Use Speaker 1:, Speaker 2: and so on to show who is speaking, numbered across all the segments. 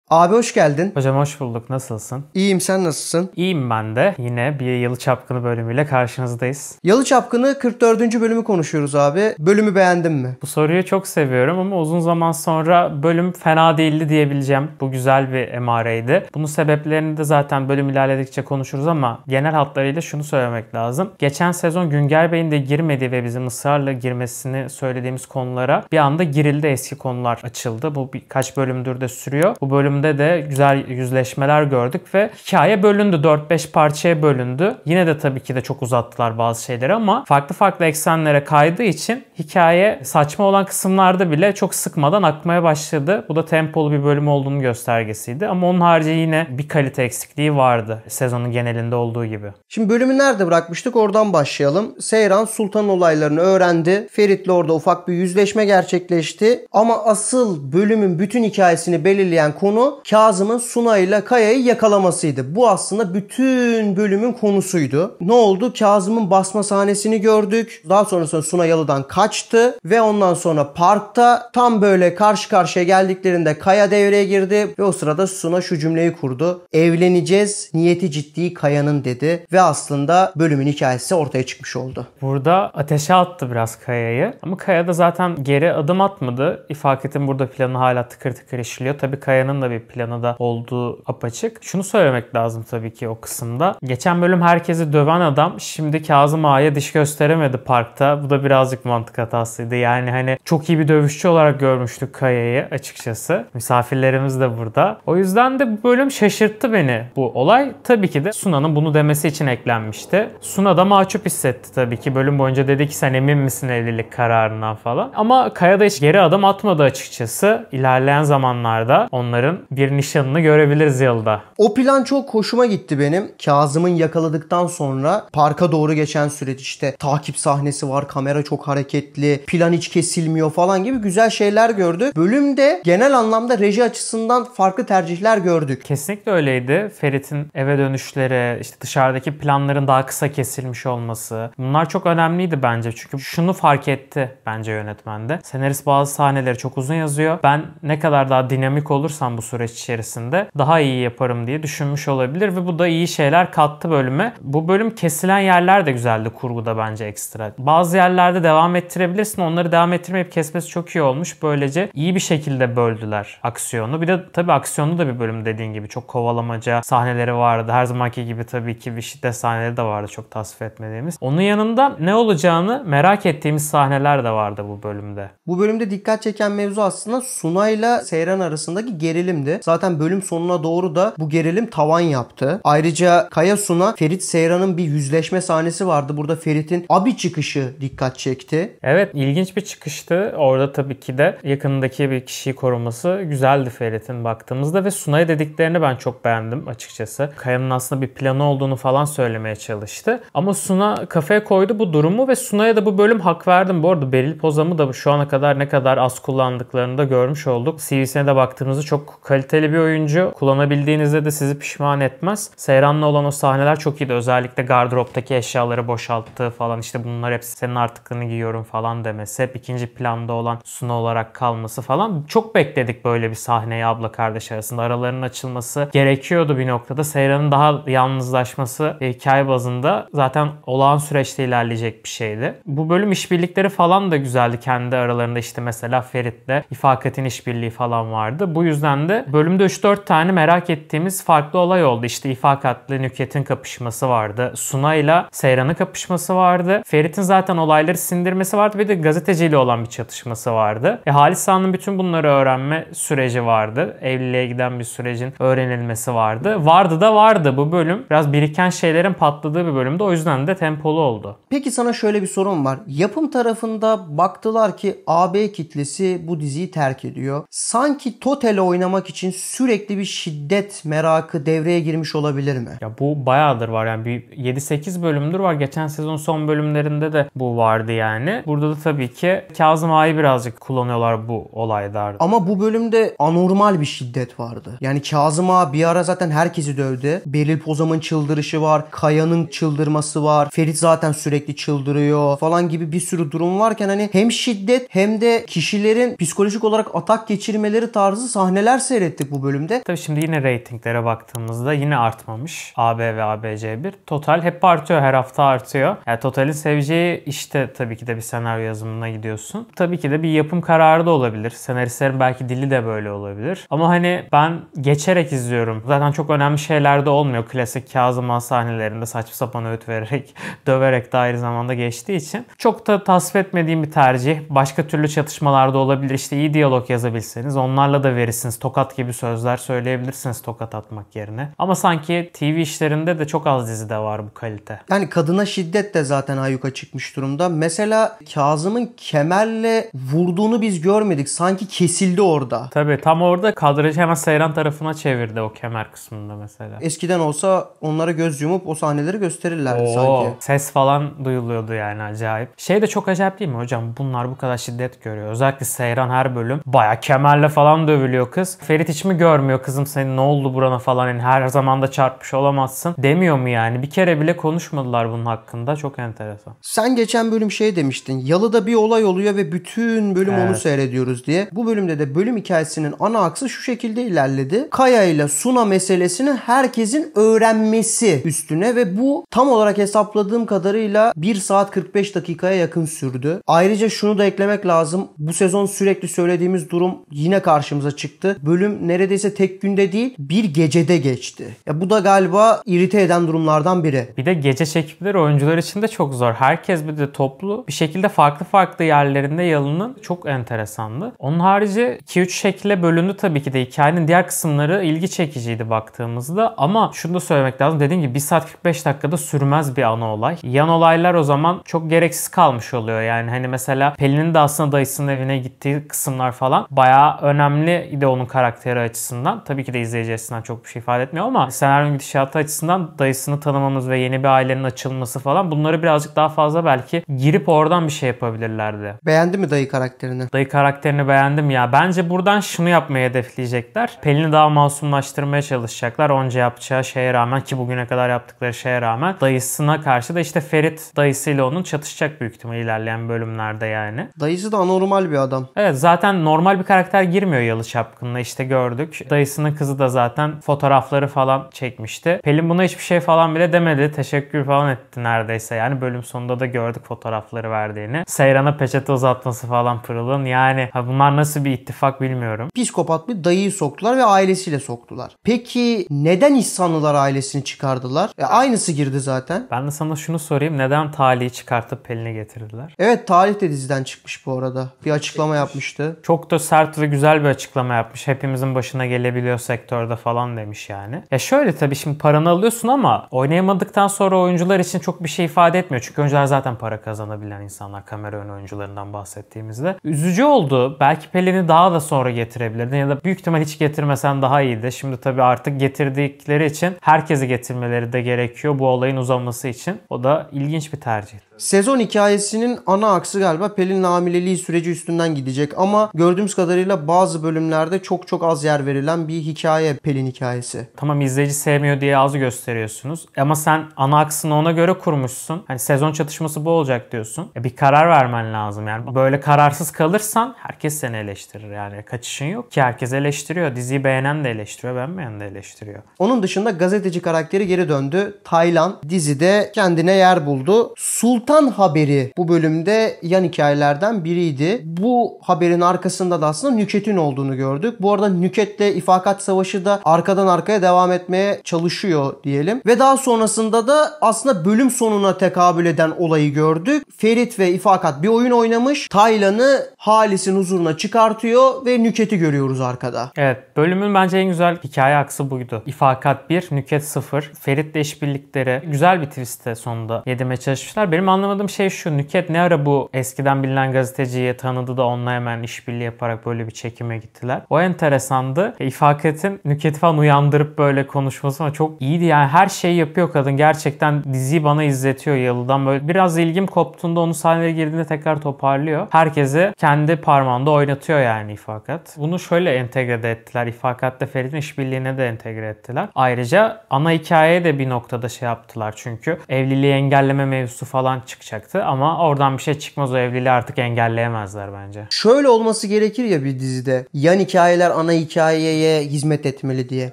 Speaker 1: Abi hoş geldin.
Speaker 2: Hocam hoş bulduk. Nasılsın?
Speaker 1: İyiyim, sen nasılsın?
Speaker 2: İyiyim ben de. Yine bir Yalı Çapkını bölümüyle karşınızdayız.
Speaker 1: Yalı Çapkını 44. bölümü konuşuyoruz abi. Bölümü beğendin mi?
Speaker 2: Bu soruyu çok seviyorum ama uzun zaman sonra bölüm fena değildi diyebileceğim. Bu güzel bir emareydi. Bunun sebeplerini de zaten bölüm ilerledikçe konuşuruz ama genel hatlarıyla şunu söylemek lazım. Geçen sezon Günger Bey'in de girmediği ve bizim ısrarla girmesini söylediğimiz konulara bir anda girildi, eski konular açıldı. Bu birkaç bölümdür de sürüyor. Bu bölümde de güzel yüzleşmeler gördük ve hikaye bölündü. 4-5 parçaya bölündü. Yine de tabii ki de çok uzattılar bazı şeyleri ama farklı eksenlere kaydığı için hikaye saçma olan kısımlarda bile çok sıkmadan akmaya başladı. Bu da tempolu bir bölüm olduğunu göstergesiydi. Ama onun harici yine bir kalite eksikliği vardı. Sezonun genelinde olduğu gibi.
Speaker 1: Şimdi bölümü nerede bırakmıştık? Oradan başlayalım. Seyran Sultan'ın olaylarını öğrendi. Ferit'le orada ufak bir yüzleşme gerçekleşti. Ama asıl bölümün bütün hikayesini belirleyen konu Kazım'ın Suna ile Kaya'yı yakalamasıydı. Bu aslında bütün bölümün konusuydu. Ne oldu? Kazım'ın basma sahnesini gördük. Daha sonrasında Suna Yalı'dan kaçtı ve ondan sonra parkta tam böyle karşı karşıya geldiklerinde Kaya devreye girdi ve o sırada Suna şu cümleyi kurdu. Evleneceğiz, niyeti ciddi Kaya'nın dedi ve aslında bölümün hikayesi ortaya çıkmış oldu.
Speaker 2: Burada ateşe attı biraz Kaya'yı ama Kaya da zaten geri adım atmadı. İfaket'in burada planı hala tıkır tıkır işliyor. Tabii Kaya'nın da bir planı da olduğu apaçık. Şunu söylemek lazım tabii ki o kısımda. Geçen bölüm herkesi döven adam şimdi Kazım Ağa'ya diş gösteremedi parkta. Bu da birazcık mantık hatasıydı. Yani hani çok iyi bir dövüşçü olarak görmüştük Kaya'yı açıkçası. Misafirlerimiz de burada. O yüzden de bu bölüm şaşırttı beni. Bu olay tabii ki de Suna'nın bunu demesi için eklenmişti. Suna da mahcup hissetti tabii ki. Bölüm boyunca dedi ki sen emin misin evlilik kararından falan. Ama Kaya da hiç geri adım atmadı açıkçası. İlerleyen zamanlarda onların bir nişanını görebiliriz yılda.
Speaker 1: O plan çok hoşuma gitti benim. Kazım'ın yakaladıktan sonra parka doğru geçen süreç, işte takip sahnesi var, kamera çok hareketli, plan hiç kesilmiyor falan gibi güzel şeyler gördük. Bölümde genel anlamda reji açısından farklı tercihler gördük.
Speaker 2: Kesinlikle öyleydi. Ferit'in eve dönüşleri, işte dışarıdaki planların daha kısa kesilmiş olması. Bunlar çok önemliydi bence. Çünkü şunu fark etti bence yönetmen de. Senarist bazı sahneleri çok uzun yazıyor. Ben ne kadar daha dinamik olursam bu süreç içerisinde daha iyi yaparım diye düşünmüş olabilir ve bu da iyi şeyler kattı bölüme. Bu bölüm kesilen yerler de güzeldi kurguda bence ekstra. Bazı yerlerde devam ettirebilirsin. Onları devam ettirmeyip kesmesi çok iyi olmuş. Böylece iyi bir şekilde böldüler aksiyonu. Bir de tabii aksiyonlu da bir bölüm dediğin gibi. Çok kovalamaca sahneleri vardı. Her zamanki gibi tabii ki bir şiddet sahneleri de vardı çok tasvip etmediğimiz. Onun yanında ne olacağını merak ettiğimiz sahneler de vardı bu bölümde.
Speaker 1: Bu bölümde dikkat çeken mevzu aslında Suna ile Seyran arasındaki gerilimdi. Zaten bölüm sonuna doğru da bu gerilim tavan yaptı. Ayrıca Kaya Suna, Ferit Seyran'ın bir yüzleşme sahnesi vardı. Burada Ferit'in abi çıkışı dikkat çekti.
Speaker 2: Evet, ilginç bir çıkıştı. Orada tabii ki de yakınındaki bir kişiyi koruması güzeldi Ferit'in baktığımızda ve Suna'ya dediklerini ben çok beğendim açıkçası. Kaya'nın aslında bir planı olduğunu falan söylemeye çalıştı. Ama Suna kafaya koydu bu durumu ve Suna'ya da bu bölüm hak verdim. Bu arada Beril Pozam'ı da şu ana kadar ne kadar az kullandıklarını da görmüş olduk. CV'sine de baktığımızda çok kaliteli bir oyuncu. Kullanabildiğinizde de sizi pişman etmez. Seyran'la olan o sahneler çok iyiydi. Özellikle gardıroptaki eşyaları boşalttığı falan, işte bunlar hepsi senin artıklarını giyiyorum falan demesi. Hep ikinci planda olan Suna olarak kalması falan. Çok bekledik böyle bir sahneyi abla kardeş arasında. Aralarının açılması gerekiyordu bir noktada. Seyran'ın daha yalnızlaşması hikaye bazında zaten olağan süreçte ilerleyecek bir şeydi. Bu bölüm işbirlikleri falan da güzeldi kendi aralarında, işte mesela Ferit'le İfaket'in işbirliği falan vardı. Bu yüzden de bölümde 3-4 tane merak ettiğimiz farklı olay oldu. İşte İfaket'le Nükhet'in kapışması vardı. Suna'yla Seyran'ın kapışması vardı. Ferit'in zaten olayları sindirmesi vardı. Bir de gazeteciyle olan bir çatışması vardı. Halis Ağa'nın bütün bunları öğrenme süreci vardı. Evliliğe giden bir sürecin öğrenilmesi vardı. Vardı da vardı bu bölüm. Biraz biriken şeylerin patladığı bir bölümde. O yüzden de tempolu oldu.
Speaker 1: Peki sana şöyle bir sorum var. Yapım tarafında baktılar ki AB kitlesi bu diziyi terk ediyor. Sanki Total'e oynamak için sürekli bir şiddet merakı devreye girmiş olabilir mi?
Speaker 2: Ya bu bayağıdır var yani, bir 7-8 bölümdür var. Geçen sezon son bölümlerinde de bu vardı yani. Burada da tabii ki Kazım Ağa'yı birazcık kullanıyorlar bu olaylar.
Speaker 1: Ama bu bölümde anormal bir şiddet vardı. Yani Kazım Ağa bir ara zaten herkesi dövdü. Beril Pozam'ın çıldırışı var. Kaya'nın çıldırması var. Ferit zaten sürekli çıldırıyor falan gibi bir sürü durum varken hani hem şiddet hem de kişilerin psikolojik olarak atak geçirmeleri tarzı sahneler seyrediyoruz. seyrettik bu bölümde.
Speaker 2: Tabii şimdi yine reytinglere baktığımızda yine artmamış. AB ve ABC1. Total hep artıyor. Her hafta artıyor. Yani Total'in seveceği işte tabii ki de bir senaryo yazımına gidiyorsun. Tabii ki de bir yapım kararı da olabilir. Senaristlerin belki dili de böyle olabilir. Ama hani ben geçerek izliyorum. Zaten çok önemli şeyler de olmuyor. Klasik Kazım Han sahnelerinde saçma sapan öğüt vererek, döverek de aynı zamanda geçtiği için. Çok da tasvip etmediğim bir tercih. Başka türlü çatışmalarda olabilir. İşte iyi diyalog yazabilseniz onlarla da verirsiniz. Tokat gibi sözler söyleyebilirsiniz tokat atmak yerine. Ama sanki TV işlerinde de çok az dizide var bu kalite.
Speaker 1: Yani kadına şiddet de zaten ayyuka çıkmış durumda. Mesela Kazım'ın kemerle vurduğunu biz görmedik. Sanki kesildi orada.
Speaker 2: Tabii tam orada kadrajı hemen Seyran tarafına çevirdi o kemer kısmında mesela.
Speaker 1: Eskiden olsa onlara göz yumup o sahneleri gösterirlerdi sanki.
Speaker 2: Ses falan duyuluyordu yani acayip. Şey de çok acayip değil mi hocam? Bunlar bu kadar şiddet görüyor. Özellikle Seyran her bölüm baya kemerle falan dövülüyor kız. Ferit hiç mi görmüyor kızım senin ne oldu burana falan yani her zaman da çarpmış olamazsın demiyor mu yani? Bir kere bile konuşmadılar bunun hakkında. Çok enteresan.
Speaker 1: Sen geçen bölüm şey demiştin. Yalı'da bir olay oluyor ve bütün bölüm onu seyrediyoruz diye. Bu bölümde de bölüm hikayesinin ana aksı şu şekilde ilerledi. Kaya ile Suna meselesini herkesin öğrenmesi üstüne ve bu tam olarak hesapladığım kadarıyla 1 saat 45 dakikaya yakın sürdü. Ayrıca şunu da eklemek lazım. Bu sezon sürekli söylediğimiz durum yine karşımıza çıktı. Bölüm neredeyse tek günde değil bir gecede geçti. Ya bu da galiba irite eden durumlardan biri.
Speaker 2: Bir de gece çekimleri oyuncular için de çok zor. Herkes bir de toplu bir şekilde farklı yerlerinde Yalı'nın çok enteresandı. Onun harici 2-3 şekilde bölündü tabii ki de hikayenin diğer kısımları ilgi çekiciydi baktığımızda ama şunu da söylemek lazım. Dediğim gibi 1 saat 45 dakikada sürmez bir ana olay. Yan olaylar o zaman çok gereksiz kalmış oluyor. Yani hani mesela Pelin'in de aslında dayısının evine gittiği kısımlar falan bayağı önemli de onun karakteri açısından. Tabii ki de izleyici açısından çok bir şey ifade etmiyor ama senaryonun gidişatı açısından dayısını tanımamız ve yeni bir ailenin açılması falan bunları birazcık daha fazla belki girip oradan bir şey yapabilirlerdi.
Speaker 1: Beğendin mi dayı karakterini?
Speaker 2: Dayı karakterini beğendim ya. Bence buradan şunu yapmayı hedefleyecekler. Pelin'i daha masumlaştırmaya çalışacaklar. Onca yapacağı şeye rağmen ki bugüne kadar yaptıkları şeye rağmen dayısına karşı da işte Ferit dayısıyla onun çatışacak büyük ihtimal ilerleyen bölümlerde yani.
Speaker 1: Dayısı da anormal bir adam.
Speaker 2: Evet zaten normal bir karakter girmiyor Yalı Çapkın'la işte gördük. Dayısının kızı da zaten fotoğrafları falan çekmişti. Pelin buna hiçbir şey falan bile demedi. Teşekkür falan etti neredeyse yani. Bölüm sonunda da gördük fotoğrafları verdiğini. Seyran'a peçete uzatması falan Pırıl'ın. Yani bunlar nasıl bir ittifak bilmiyorum.
Speaker 1: Psikopat bir dayıyı soktular ve ailesiyle soktular. Peki neden İhsanlılar ailesini çıkardılar? Aynısı girdi zaten.
Speaker 2: Ben de sana şunu sorayım. Neden Talih'i çıkartıp Pelin'i getirdiler?
Speaker 1: Evet Talih de diziden çıkmış bu arada. Bir açıklama yapmıştı.
Speaker 2: Çok da sert ve güzel bir açıklama yapmış. Hepimizin başına gelebiliyor sektörde falan demiş yani. Ya şöyle tabii şimdi paranı alıyorsun ama oynayamadıktan sonra oyuncular için çok bir şey ifade etmiyor. Çünkü oyuncular zaten para kazanabilen insanlar. Kamera ön oyuncularından bahsettiğimizde. Üzücü oldu. Belki Pelin'i daha da sonra getirebilirdin ya da büyük ihtimal hiç getirmesen daha iyiydi. Şimdi tabii artık getirdikleri için herkesi getirmeleri de gerekiyor bu olayın uzaması için. O da ilginç bir tercih.
Speaker 1: Sezon hikayesinin ana aksı galiba Pelin'in hamileliği süreci üstünden gidecek ama gördüğümüz kadarıyla bazı bölümlerde çok az yer verilen bir hikaye Pelin hikayesi.
Speaker 2: Tamam izleyici sevmiyor diye az gösteriyorsunuz ama sen ana aksını ona göre kurmuşsun. Hani sezon çatışması bu olacak diyorsun. Bir karar vermen lazım yani. Böyle kararsız kalırsan herkes seni eleştirir yani. Kaçışın yok ki herkes eleştiriyor. Diziyi beğenen de eleştiriyor, beğenmeyen de eleştiriyor.
Speaker 1: Onun dışında gazeteci karakteri geri döndü. Taylan dizide kendine yer buldu. Sultan haberi bu bölümde yan hikayelerden biriydi. Bu haberin arkasında da aslında Nüket'in olduğunu gördük. Bu arada Nüket'le İfakat Savaşı da arkadan arkaya devam etmeye çalışıyor diyelim. Ve daha sonrasında da aslında bölüm sonuna tekabül eden olayı gördük. Ferit ve İfakat bir oyun oynamış. Taylan'ı Halis'in huzuruna çıkartıyor ve Nüket'i görüyoruz arkada.
Speaker 2: Evet, bölümün bence en güzel hikaye aksı buydu. İfakat 1, Nüket 0. Ferit'le işbirlikleri güzel bir twist'te sonunda yedirmeye çalışmışlar. Benim anlamadığım şey şu. Nüket ne ara bu eskiden bilinen gazeteciyi tanıdı da onunla hemen işbirliği yaparak böyle bir çekime gittiler. O enteresandı. İfakat'in Nüket'i falan uyandırıp böyle konuşması ama çok iyiydi yani. Her şeyi yapıyor kadın. Gerçekten diziyi bana izletiyor Yalı'dan. Böyle biraz ilgim koptuğunda onun sahneleri girdiğinde tekrar toparlıyor. Herkese kendi parmağında oynatıyor yani İfakat. Bunu şöyle entegre de ettiler. İfakat'la Ferit'in işbirliğine de entegre ettiler. Ayrıca ana hikayeye de bir noktada şey yaptılar çünkü. Evliliği engelleme mevzusu falan çıkacaktı. Ama oradan bir şey çıkmaz, o evliliği artık engelleyemezler bence.
Speaker 1: Şöyle olması gerekir ya bir dizide. Yan hikayeler ana hikayeye hizmet etmeli diye.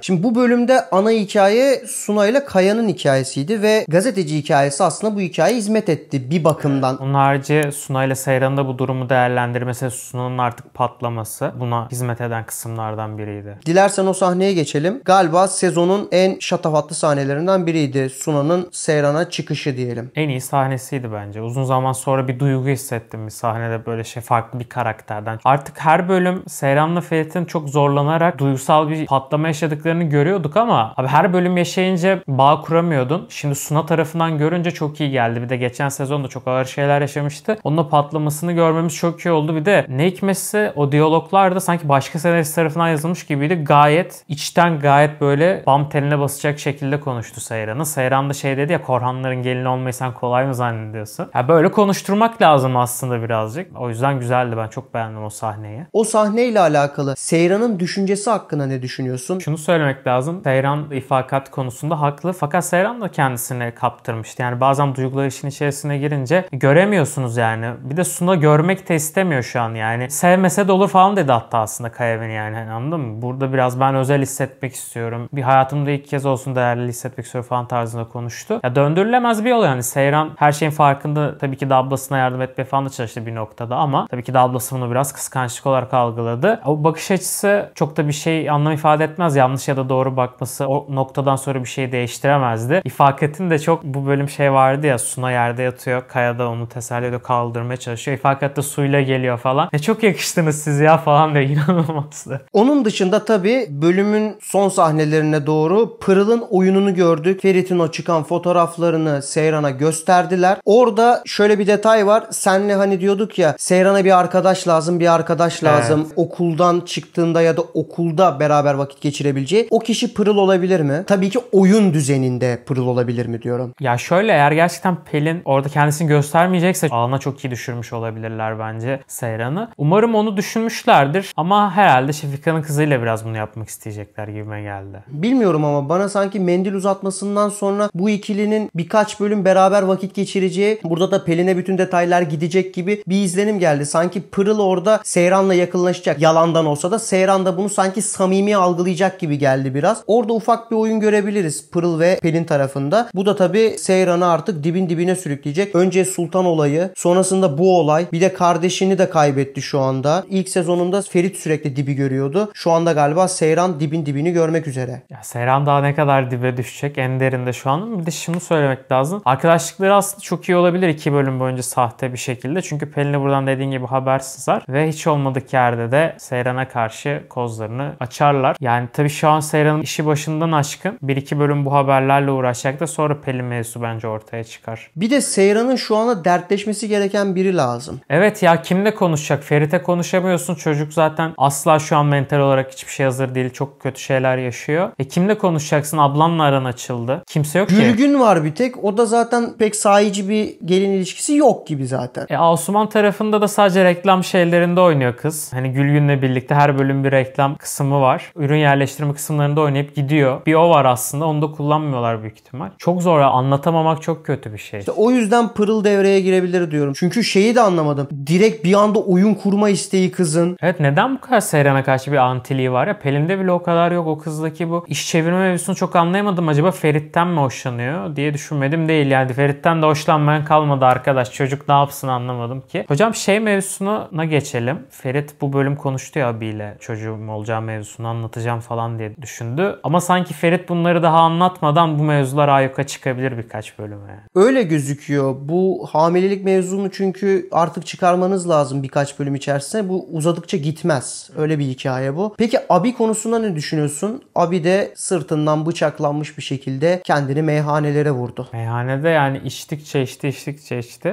Speaker 1: Şimdi bu bölümde ana hikaye Suna ile Kaya'nın hikayesiydi ve gazeteci hikayesi aslında bu hikayeye hizmet etti bir bakımdan.
Speaker 2: Onun harici Suna ile Seyran'ın da bu durumu değerlendirmesi, Suna'nın artık patlaması buna hizmet eden kısımlardan biriydi.
Speaker 1: Dilersen o sahneye geçelim. Galiba sezonun en şatafatlı sahnelerinden biriydi. Suna'nın Seyran'a çıkışı diyelim.
Speaker 2: En iyi sahnesiydi bence. Uzun zaman sonra bir duygu hissettim bir sahnede, böyle farklı bir karakterden. Artık her bölüm Seyran'la Ferit'in çok zorlanarak duygusal bir patlama yaşadıklarını görüyorduk ama abi her bölüm yaşayınca bağ kuramıyordun. Şimdi Suna tarafından görünce çok iyi geldi. Bir de geçen sezon da çok ağır şeyler yaşamıştı. Onun da patlamasını görmemiz çok iyi oldu. Bir de ne hikmetse o diyaloglar da sanki başka senarist tarafından yazılmış gibiydi. Gayet içten, gayet böyle bam teline basacak şekilde konuştu Seyran'ı. Seyran da şey dedi ya, Korhanların gelini olmayı sen kolay mı zannediyorsun? Ya böyle konuşturmak lazım aslında birazcık. O yüzden güzeldi. Ben çok beğendim o sahneyi.
Speaker 1: O sahneyle alakalı Seyran'ın düşüncesi hakkında ne düşünüyorsun?
Speaker 2: Şunu söylemek lazım. Seyran ifakat konusunda haklı. Fakat Seyran da kendisini kaptırmıştı. Yani bazen duygular işin içerisine girince göremiyorsunuz yani. Bir de Suna görmek de istemiyor şu an yani. Sevmese de olur falan dedi hatta aslında Kaya'nın yani. Hani anladın mı? Burada biraz ben özel hissetmek istiyorum. Bir hayatımda ilk kez olsun değerli hissetmek istiyorum falan tarzında konuştu. Ya döndürülemez bir yol yani. Seyran her şeyin farkında. Tabii ki de ablasına yardım etmeye falan da çalıştı bir noktada ama tabii ki de ablası bunu biraz kıskançlık olarak algıladı. O bakış açısı çok da bir şey anlam ifade etmez. Yanlış ya da doğru bakması o noktadan sonra bir şey değiştiremezdi. İfakat'in de çok bu bölüm şey vardı ya, Suna yerde yatıyor. Kaya da onu teselli ediyor, kaldırmaya çalışıyor. İfakat da suyla geliyor falan. Çok yakıştınız siz ya falan diyor. İnanılmazdı.
Speaker 1: Onun dışında tabii bölümün son sahnelerine doğru Pırıl'ın oyununu gördük. Ferit'in o çıkan fotoğraflarını Seyran'a gösterdiler. Orada şöyle bir detay var. Senle hani diyorduk ya, Seyran'a bir arkadaş lazım, bir arkadaş lazım. Evet. Okuldan çıktığında ya da okulda beraber vakit geçirebileceği. O kişi Pırıl olabilir mi? Tabii ki oyun düzeninde Pırıl olabilir mi diyorum.
Speaker 2: Ya şöyle, eğer gerçekten Pelin orada kendisini göstermeyecekse ağına çok iyi düşürmüş olabilirler bence Seyran'ı. Umarım onu düşünmüşlerdir ama herhalde Şefika'nın kızıyla biraz bunu yapmak isteyecekler gibime geldi.
Speaker 1: Bilmiyorum ama bana sanki mendil uzatmasından sonra bu ikilinin birkaç bölüm beraber vakit geçireceği, burada da Pelin'e bütün detaylar gidecek gibi bir izlenim geldi. Sanki Pırıl orada Seyran'la yakınlaşacak. Yalandan olsa da Seyran da bunu sanki samimi algılayacak gibi geldi biraz. Orada ufak bir oyun görebiliriz Pırıl ve Pelin tarafında. Bu da tabii Seyran'ı artık dibin dibine sürükleyecek. Önce Sultan olayı, sonrasında bu olay, bir de kardeşini de kaybetti şu anda. İlk sezonunda Ferit sürekli dibi görüyordu. Şu anda galiba Seyran dibin dibini görmek üzere.
Speaker 2: Ya Seyran daha ne kadar dibe düşecek en derinde şu an. Bir de şunu söylemek lazım. Arkadaşlıkları aslında çok iyi olabilir 2 bölüm boyunca sahte bir şekilde. Çünkü Pelin'e buradan dediğin gibi haber sızar ve hiç olmadık yerde de Seyran'a karşı kozlarını açarlar. Yani tabii şu an Seyran'ın işi başından aşkın. 1-2 bölüm bu haberlerle uğraşacak da sonra Pelin mevzusu bence ortaya çıkar.
Speaker 1: Bir de Seyran'ın şu anda dertleşmesi gereken biri lazım.
Speaker 2: Evet ya, kimle konuşacak? Ferit'e konuşamıyorsun. Çocuk zaten asla şu an mental olarak hiçbir şey hazır değil. Çok kötü şeyler yaşıyor. Kimle konuşacaksın? Ablanla aran açıldı. Kimse yok ki.
Speaker 1: Gülgün var bir tek. O da zaten pek sahici bir gelin ilişkisi yok gibi zaten.
Speaker 2: Asuman tarafında da sadece reklam şeylerinde oynuyor kız. Hani Gülgün'le birlikte her bölüm bir reklam kısmı var. Ürün yerleştirme kısımlarında oynayıp gidiyor. Bir o var aslında. Onu da kullanmıyorlar büyük ihtimal. Çok zor ya. Anlatamamak çok kötü bir şey.
Speaker 1: İşte o yüzden Pırıl devreye girebilir diyorum. Çünkü şeyi de anlamadım. Direkt bir anda oyun kurma isteği kızın.
Speaker 2: Evet, neden bu kadar Seyran'a karşı bir antiliği var ya? Pelin'de bile o kadar yok. O kızdaki bu iş çevirme mevzusunu çok anlayamadım. Acaba Ferit'ten mi hoşlanıyor diye düşünmedim değil. Yani Ferit'ten de hoşlanmayan kalmadı arkadaş. Çocuk ne yapsın anlamadım ki. Hocam şey mevzusuna geçelim. Ferit bu bölüm konuştu ya abiyle. Çocuğum olacağı mevzusunu anlatacağım falan diye düşündü. Ama sanki Ferit bunları daha anlatmadan bu mevzular ayyuka çıkabilir birkaç bölüme.
Speaker 1: Öyle gözüküyor. Bu hamilelik mevzunu çünkü artık çıkarmanız lazım birkaç bölüm içerisinde. Bu uzadıkça gitmez. Öyle bir hikaye bu. Peki abi konusunda ne düşünüyorsun? Abi de sırtından bıçaklanmış bir şekilde kendini meyhanelere vurdu.
Speaker 2: Meyhanede yani içti.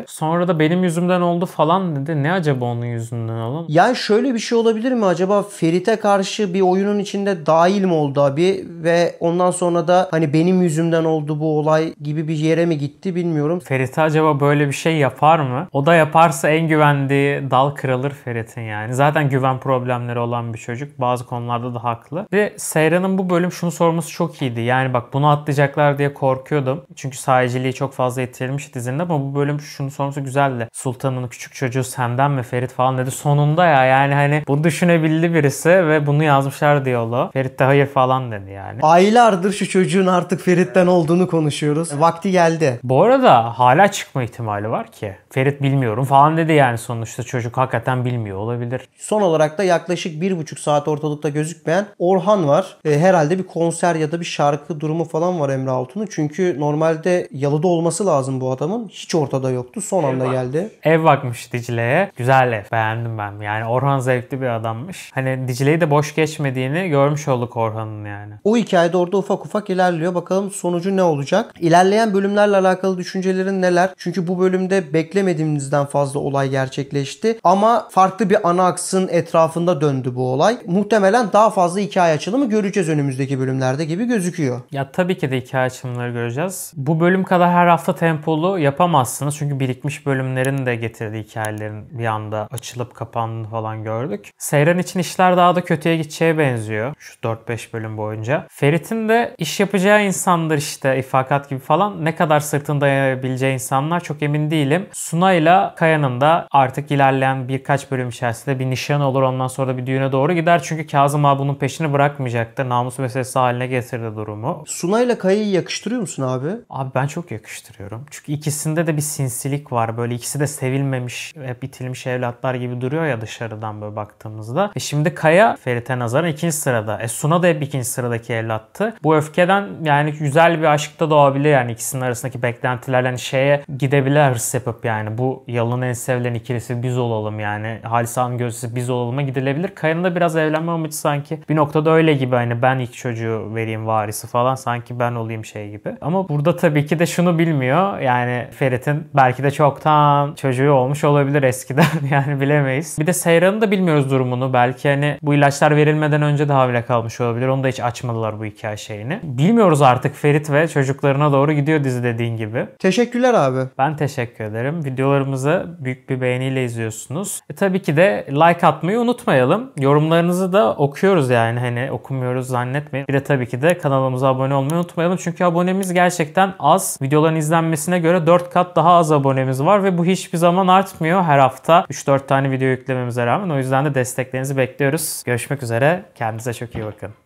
Speaker 2: Sonra da benim yüzümden oldu falan dedi. Ne acaba onun yüzünden oğlum?
Speaker 1: Yani şöyle bir şey olabilir mi acaba? Ferit'e karşı bir oyunun içinde dahil mi oldu abi? Ve ondan sonra da hani benim yüzümden oldu bu olay gibi bir yere mi gitti bilmiyorum.
Speaker 2: Ferit'e acaba böyle bir şey yapar mı? O da yaparsa en güvendiği dal kırılır Ferit'in yani. Zaten güven problemleri olan bir çocuk. Bazı konularda da haklı. Ve Seyran'ın bu bölüm şunu sorması çok iyiydi. Yani bak bunu atlayacaklar diye korkuyordum. Çünkü sahiciliği çok fazla yitirilmişti dizinin ama bu bölüm şunu sorması güzeldi. Sultan'ın küçük çocuğu senden mi Ferit falan dedi. Sonunda ya yani hani bunu düşünebildi birisi ve bunu yazmışlar diyaloğu. Ferit de hayır falan dedi yani.
Speaker 1: Aylardır şu çocuğun artık Ferit'ten olduğunu konuşuyoruz. Vakti geldi.
Speaker 2: Bu arada hala çıkma ihtimali var ki. Ferit bilmiyorum falan dedi yani sonuçta çocuk hakikaten bilmiyor olabilir.
Speaker 1: Son olarak da yaklaşık 1,5 saat ortalıkta gözükmeyen Orhan var. Herhalde bir konser ya da bir şarkı durumu falan var Emre Altun'un. Çünkü normalde Yalı'da olması lazım bu adamın. Hiç ortada yoktu. Son anda geldi.
Speaker 2: Ev bakmış Dicle'ye. Güzel ev. Beğendim ben. Yani Orhan zevkli bir adammış. Hani Dicle'yi de boş geçmediğini görmüş olduk Orhan'ın yani.
Speaker 1: O hikayede orada ufak ufak ilerliyor. Bakalım sonucu ne olacak? İlerleyen bölümlerle alakalı düşüncelerin neler? Çünkü bu bölümde beklemediğimizden fazla olay gerçekleşti. Ama farklı bir ana aksın etrafında döndü bu olay. Muhtemelen daha fazla hikaye açılımı göreceğiz önümüzdeki bölümlerde gibi gözüküyor.
Speaker 2: Ya tabii ki de hikaye açılımları göreceğiz. Bu bölüm kadar her hafta tempolu yapamazsınız. Çünkü birikmiş bölümlerin de getirdiği hikayelerin bir anda açılıp kapandığını falan gördük. Seyran için işler daha da kötüye gideceğe benziyor. Şu 4-5 bölüm boyunca. Ferit'in de iş yapacağı insandır işte ifakat gibi falan. Ne kadar sırtını dayayabileceği insanlar çok emin değilim. Sunay'la Kaya'nın da artık ilerleyen birkaç bölüm içerisinde bir nişan olur. Ondan sonra da bir düğüne doğru gider. Çünkü Kazım abi bunun peşini bırakmayacaktır. Namus meselesi haline getirdi durumu.
Speaker 1: Sunay'la Kaya'yı yakıştırıyor musun abi?
Speaker 2: Abi ben çok yakıştırıyorum. Çünkü ikisinde de bir sinsilik var. Böyle ikisi de sevilmemiş, hep itilmiş evlatlar gibi duruyor ya dışarıdan böyle baktığımızda. Şimdi Kaya Ferit'e nazaran ikinci sırada. Suna da hep ikinci sıradaki evlattı. Bu öfkeden yani güzel bir aşk da doğabilir yani ikisinin arasındaki beklentilerle hani şeye gidebilir hırs yapıp yani bu Yalı'nın en sevilen ikilisi biz olalım yani. Halis Ağa'nın gözcüsü biz olalım'a gidilebilir. Kaya'nın da biraz evlenme amacı sanki bir noktada öyle gibi hani ben ilk çocuğu vereyim varisi falan sanki ben olayım şey gibi. Ama burada tabii ki de şunu bilmiyor yani Ferit'in belki de çoktan çocuğu olmuş olabilir eskiden yani bilemeyiz. Bir de Seyran'ın da bilmiyoruz durumunu. Belki hani bu ilaçlar verilmeden önce de hamile kalmış olabilir. Onu da hiç açmadılar bu hikaye şeyini. Bilmiyoruz artık Ferit ve çocuklarına doğru gidiyor dizi dediğin gibi.
Speaker 1: Teşekkürler abi.
Speaker 2: Ben teşekkür ederim. Videolarımızı büyük bir beğeniyle izliyorsunuz. Tabii ki de like atmayı unutmayalım. Yorumlarınızı da okuyoruz yani hani okumuyoruz zannetmeyin. Bir de tabii ki de kanalımıza abone olmayı unutmayalım. Çünkü abonemiz gerçekten az. Videoların izlenmesine göre 4 kat daha az abonemiz var ve bu hiçbir zaman artmıyor. Her hafta 3-4 tane video yüklememize rağmen. O yüzden de desteklerinizi bekliyoruz. Görüşmek üzere. Kendinize çok iyi bakın.